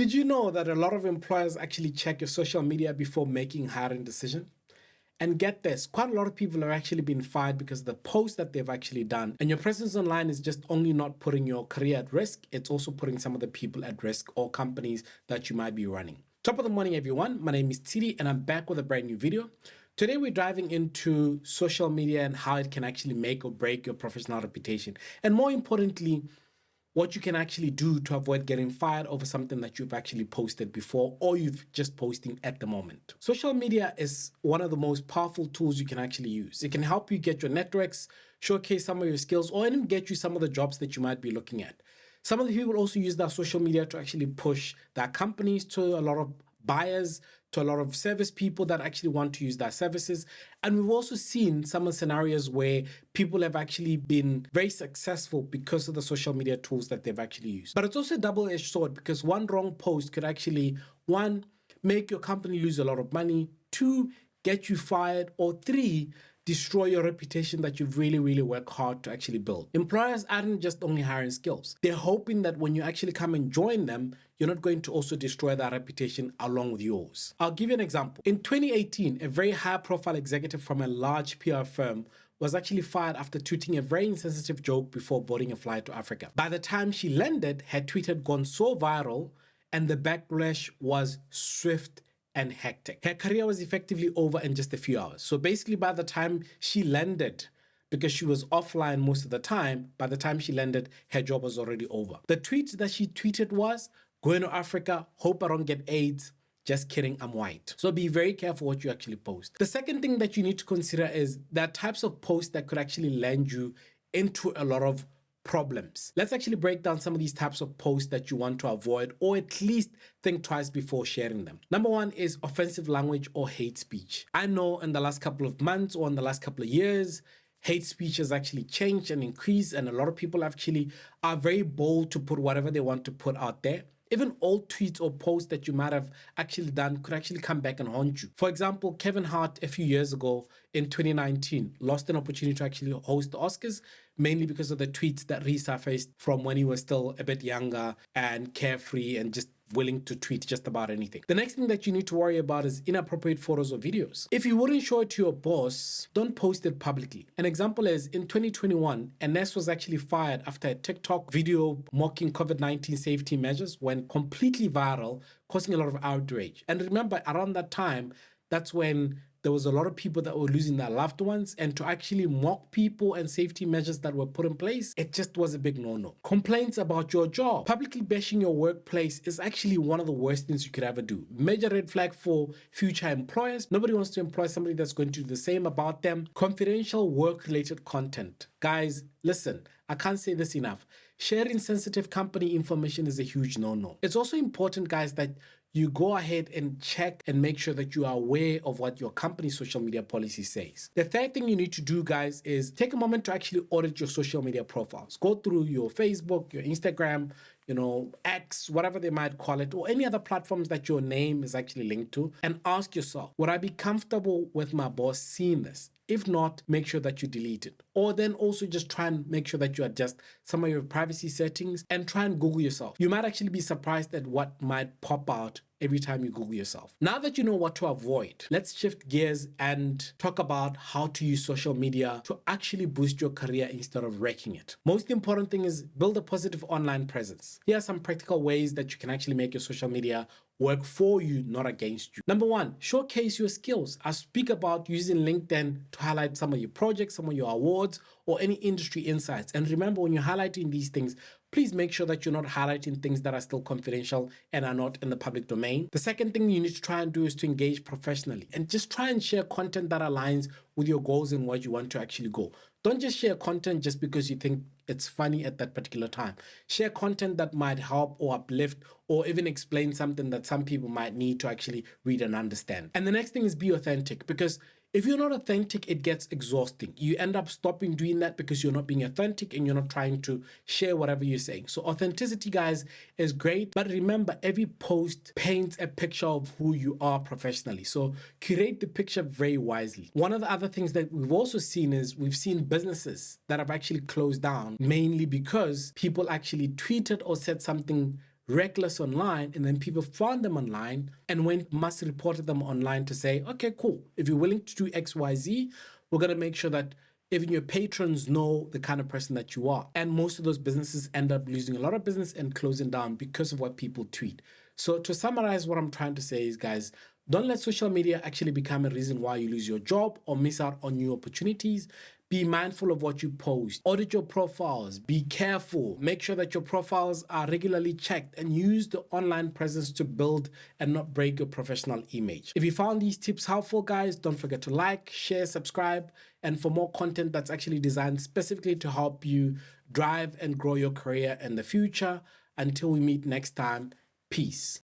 Did you know that a lot of employers actually check your social media before making a hiring decision? And get this, quite a lot of people have actually been fired because of the posts that they've actually done. And your presence online is just only not putting your career at risk, it's also putting some of the people at risk or companies that you might be running. Top of the morning, everyone. My name is Tshidi and I'm back with a brand new video. Today, we're diving into social media and how it can actually make or break your professional reputation. And more importantly, what you can actually do to avoid getting fired over something that you've actually posted before or you've just posting at the moment. Social media is one of the most powerful tools you can actually use. It can help you get your networks, showcase some of your skills, or even get you some of the jobs that you might be looking at. Some of the people also use their social media to actually push their companies to a lot of buyers, to a lot of service people that actually want to use their services. And we've also seen some of the scenarios where people have actually been very successful because of the social media tools that they've actually used. But it's also a double-edged sword because one wrong post could actually, one, make your company lose a lot of money, two, get you fired, or three, destroy your reputation that you've really worked hard to actually build. Employers aren't just only hiring skills. They're hoping that when you actually come and join them, you're not going to also destroy their reputation along with yours. I'll give you an example. In 2018, a very high-profile executive from a large PR firm was actually fired after tweeting a very insensitive joke before boarding a flight to Africa. By the time she landed, her tweet had gone so viral and the backlash was swift and hectic. Her career was effectively over in just a few hours. So basically by the time she landed, because she was offline most of the time, by the time she landed, her job was already over. The tweet that she tweeted was, "Going to Africa, hope I don't get AIDS. Just kidding, I'm white." So be very careful what you actually post. The second thing that you need to consider is there are types of posts that could actually land you into a lot of problems. Let's actually break down some of these types of posts that you want to avoid or at least think twice before sharing them. Number one is offensive language or hate speech. I know in the last couple of months or in the last couple of years, hate speech has actually changed and increased, and a lot of people actually are very bold to put whatever they want to put out there. Even old tweets or posts that you might have actually done could actually come back and haunt you. For example, Kevin Hart a few years ago in 2019 lost an opportunity to actually host the Oscars, mainly because of the tweets that resurfaced from when he was still a bit younger and carefree and just willing to tweet just about anything. The next thing that you need to worry about is inappropriate photos or videos. If you wouldn't show it to your boss, don't post it publicly. An example is in 2021, a nurse was actually fired after a TikTok video mocking COVID-19 safety measures went completely viral, causing a lot of outrage. And remember, around that time, that's when there was a lot of people that were losing their loved ones, and to actually mock people and safety measures that were put in place, it just was a big no-no. Complaints about your job. Publicly bashing your workplace is actually one of the worst things you could ever do. Major red flag for future employers. Nobody wants to employ somebody that's going to do the same about them. Confidential work-related content. Guys, listen, I can't say this enough. Sharing sensitive company information is a huge no-no. It's also important, guys, that you go ahead and check and make sure that you are aware of what your company's social media policy says. The third thing you need to do, guys, is take a moment to actually audit your social media profiles. Go through your Facebook, your Instagram, X, whatever they might call it, or any other platforms that your name is actually linked to, and ask yourself, would I be comfortable with my boss seeing this? If not, make sure that you delete it. Or then also just try and make sure that you adjust some of your privacy settings and try and Google yourself. You might actually be surprised at what might pop out every time you Google yourself. Now that you know what to avoid, let's shift gears and talk about how to use social media to actually boost your career instead of wrecking it. Most important thing is build a positive online presence. Here are some practical ways that you can actually make your social media work for you, not against you. Number one, showcase your skills. I speak about using LinkedIn to highlight some of your projects, some of your awards, or any industry insights. And remember, when you're highlighting these things, please make sure that you're not highlighting things that are still confidential and are not in the public domain. The second thing you need to try and do is to engage professionally and just try and share content that aligns with your goals and what you want to actually go. Don't just share content just because you think it's funny at that particular time. Share content that might help or uplift or even explain something that some people might need to actually read and understand. And the next thing is be authentic, because if you're not authentic, it gets exhausting. You end up stopping doing that because you're not being authentic and you're not trying to share whatever you're saying. So authenticity, guys, is great. But remember, every post paints a picture of who you are professionally. So curate the picture very wisely. One of the other things that we've also seen is we've seen businesses that have actually closed down mainly because people actually tweeted or said something reckless online, and then people found them online and must reported them online to say, okay, cool. If you're willing to do XYZ, we're going to make sure that even your patrons know the kind of person that you are. And most of those businesses end up losing a lot of business and closing down because of what people tweet. So to summarize, what I'm trying to say is, guys, don't let social media actually become a reason why you lose your job or miss out on new opportunities. Be mindful of what you post. Audit your profiles. Be careful. Make sure that your profiles are regularly checked, and use the online presence to build and not break your professional image. If you found these tips helpful, guys, don't forget to like, share, subscribe, and for more content that's actually designed specifically to help you drive and grow your career in the future. Until we meet next time, peace.